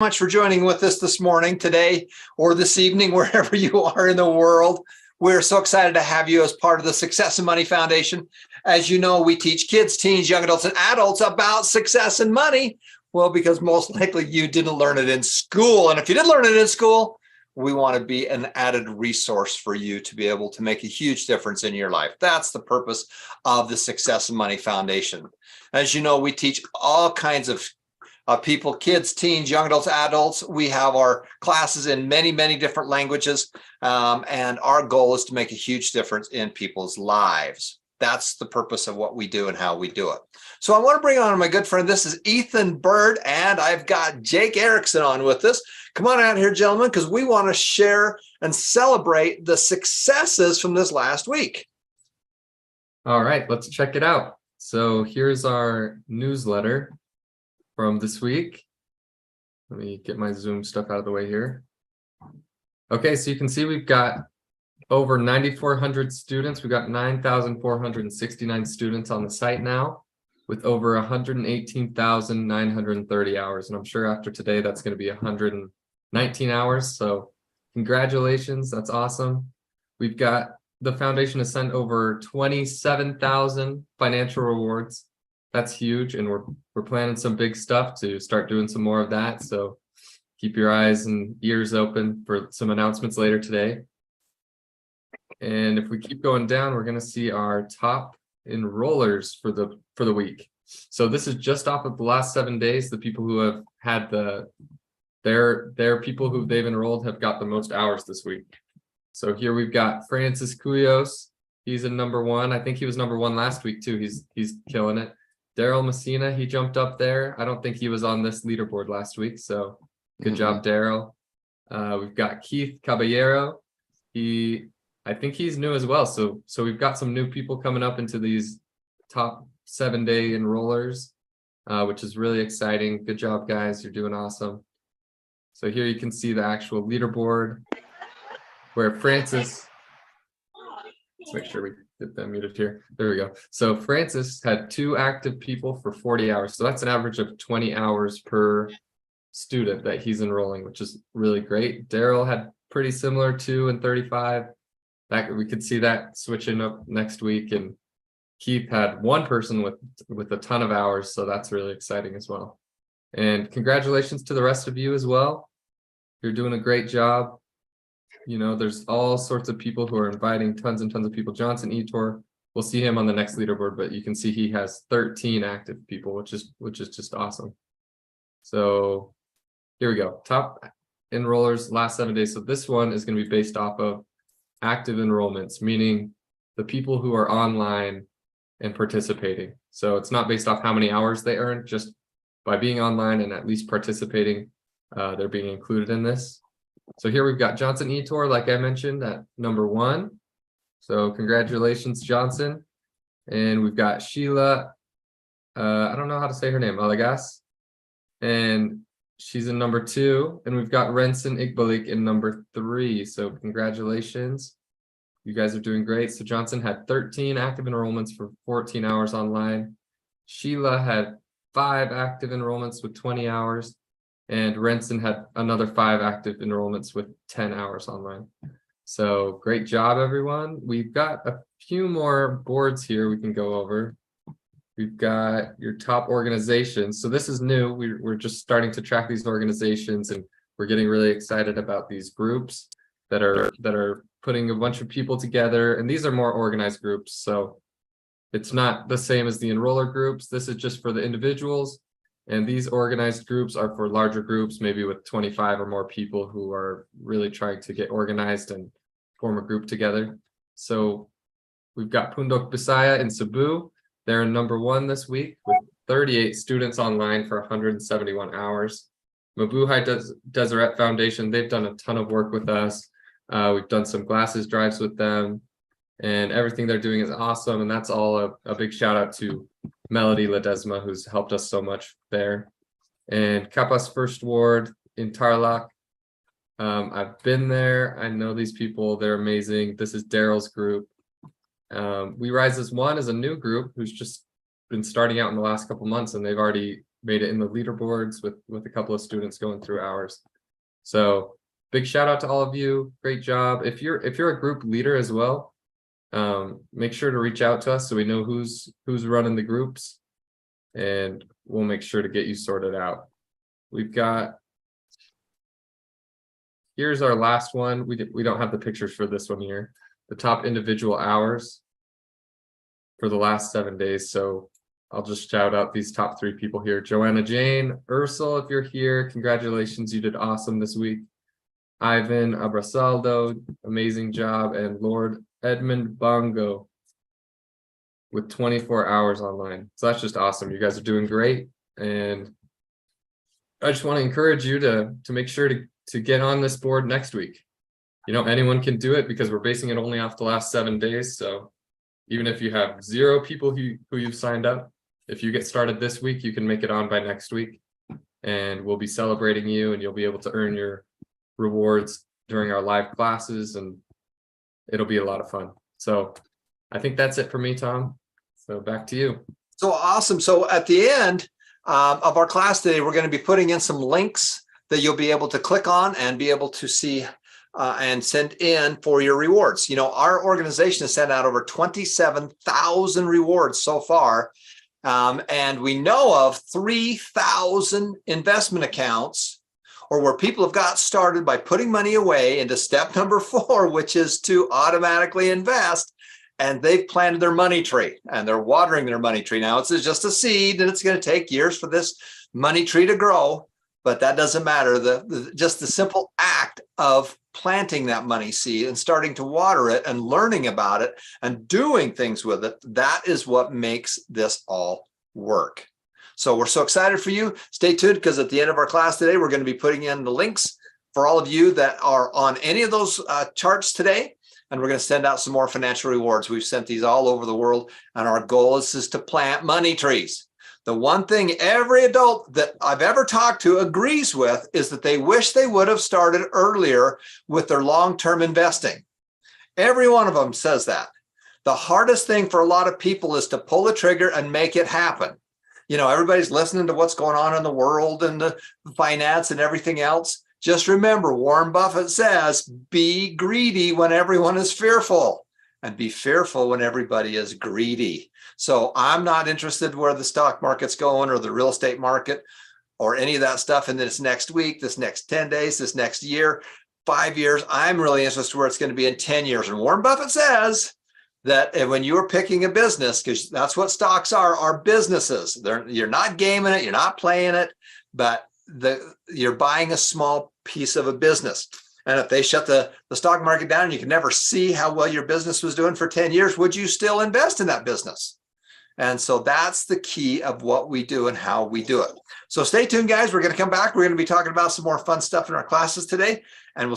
Much for joining with us this morning, today, or this evening, wherever you are in the world. We're so excited to have you as part of the Success and Money Foundation. As you know, we teach kids, teens, young adults, and adults about success and money. Well, because most likely you didn't learn it in school. And if you did learn it in school, we want to be an added resource for you to be able to make a huge difference in your life. That's the purpose of the Success and Money Foundation. As you know, we teach all kinds of people, kids, teens, young adults, adults. We have our classes in many, many different languages. And our goal is to make a huge difference in people's lives. That's the purpose of what we do and how we do it. So I want to bring on my good friend. This is Ethan Bird, and I've got Jake Erickson on with us. Come on out here, gentlemen, because we want to share and celebrate the successes from this last week. All right, let's check it out. So here's our newsletter from this week. Let me get my Zoom stuff out of the way here. Okay, so you can see we've got over 9,400 students. We've got 9,469 students on the site now with over 118,930 hours. And I'm sure after today, that's going to be 119 hours. So congratulations, that's awesome. We've got the foundation has sent over 27,000 financial rewards. That's huge, and we're planning some big stuff to start doing some more of that. So keep your eyes and ears open for some announcements later today. And if we keep going down, we're going to see our top enrollers for the week. So this is just off of the last 7 days. The people who have had their people who they've enrolled have got the most hours this week. So here we've got Francis Cuyos. He's in number 1. I think he was number 1 last week too. He's killing it. Daryl Messina, he jumped up there. I don't think he was on this leaderboard last week, so good job, Daryl. We've got Keith Caballero. I think he's new as well. So we've got some new people coming up into these top 7-day enrollers, which is really exciting. Good job, guys. You're doing awesome. So here you can see the actual leaderboard where Francis, let's make sure we get them muted here. There we go. So Francis had 2 active people for 40 hours. So that's an average of 20 hours per student that he's enrolling, which is really great. Daryl had pretty similar 2 and 35. That we could see that switching up next week. And Keith had 1 person with a ton of hours. So that's really exciting as well. And congratulations to the rest of you as well. You're doing a great job. You know, there's all sorts of people who are inviting tons and tons of people. Johnson Etor, we'll see him on the next leaderboard, but you can see he has 13 active people, which is just awesome. So here we go. Top enrollers last 7 days. So this one is going to be based off of active enrollments, meaning the people who are online and participating. So it's not based off how many hours they earn, just by being online and at least participating, they're being included in this. So here we've got Johnson Etor, like I mentioned, at number 1. So congratulations, Johnson. And we've got Sheila, I don't know how to say her name, Alagas. And she's in number 2. And we've got Renson Igbalik in number 3. So congratulations. You guys are doing great. So Johnson had 13 active enrollments for 14 hours online. Sheila had 5 active enrollments with 20 hours. And Renson had another 5 active enrollments with 10 hours online. So great job, everyone. We've got a few more boards here we can go over. We've got your top organizations. So this is new. We're just starting to track these organizations, and we're getting really excited about these groups that are putting a bunch of people together. And these are more organized groups. So it's not the same as the enroller groups. This is just for the individuals. And these organized groups are for larger groups, maybe with 25 or more people who are really trying to get organized and form a group together. So we've got Pundok Bisaya in Cebu. They're in number 1 this week with 38 students online for 171 hours. Mabuhay Deseret Foundation, they've done a ton of work with us. We've done some glasses drives with them, and everything they're doing is awesome. And that's all a big shout out to Melody Ledesma, who's helped us so much there. And Kapas First Ward in Tarlac. I've been there. I know these people. They're amazing. This is Daryl's group. We Rise as One is a new group who's just been starting out in the last couple months, and they've already made it in the leaderboards with a couple of students going through ours. So big shout out to all of you. Great job. If you're a group leader as well, make sure to reach out to us so we know who's running the groups, and we'll make sure to get you sorted out. Here's our last one. We don't have the pictures for this one here. The top individual hours for the last 7 days. So I'll just shout out these top 3 people here. Joanna Jane, Ursel, if you're here, congratulations. You did awesome this week. Ivan Abrasaldo, amazing job. And Lord Edmund Bongo with 24 hours online. So that's just awesome. You guys are doing great. And I just want to encourage you to make sure to get on this board next week. Anyone can do it because we're basing it only off the last 7 days. So even if you have 0 people who you've signed up, if you get started this week, you can make it on by next week, and we'll be celebrating you, and you'll be able to earn your rewards during our live classes, and it'll be a lot of fun. So I think that's it for me, Tom. So back to you. So awesome. So at the end of our class today, we're going to be putting in some links that you'll be able to click on and be able to see and send in for your rewards. Our organization has sent out over 27,000 rewards so far. And we know of 3,000 investment accounts, or where people have got started by putting money away into step number 4, which is to automatically invest. And they've planted their money tree, and they're watering their money tree. Now it's just a seed, and it's going to take years for this money tree to grow, but that doesn't matter. Just the simple act of planting that money seed and starting to water it and learning about it and doing things with it, that is what makes this all work. So we're so excited for you. Stay tuned, because at the end of our class today, we're going to be putting in the links for all of you that are on any of those charts today. And we're going to send out some more financial rewards. We've sent these all over the world, and our goal is to plant money trees. The one thing every adult that I've ever talked to agrees with is that they wish they would have started earlier with their long-term investing. Every one of them says that. The hardest thing for a lot of people is to pull the trigger and make it happen. Everybody's listening to what's going on in the world and the finance and everything else. Just remember, Warren Buffett says, be greedy when everyone is fearful, and be fearful when everybody is greedy. So I'm not interested where the stock market's going, or the real estate market, or any of that stuff in this next week, this next 10 days, this next year, 5 years. I'm really interested where it's going to be in 10 years. And Warren Buffett says that when you are picking a business, because that's what stocks are businesses. You're not gaming it, you're not playing it, but you're buying a small piece of a business. And if they shut the stock market down and you can never see how well your business was doing for 10 years, would you still invest in that business? And so that's the key of what we do and how we do it. So stay tuned, guys. We're going to come back. We're going to be talking about some more fun stuff in our classes today, and we'll see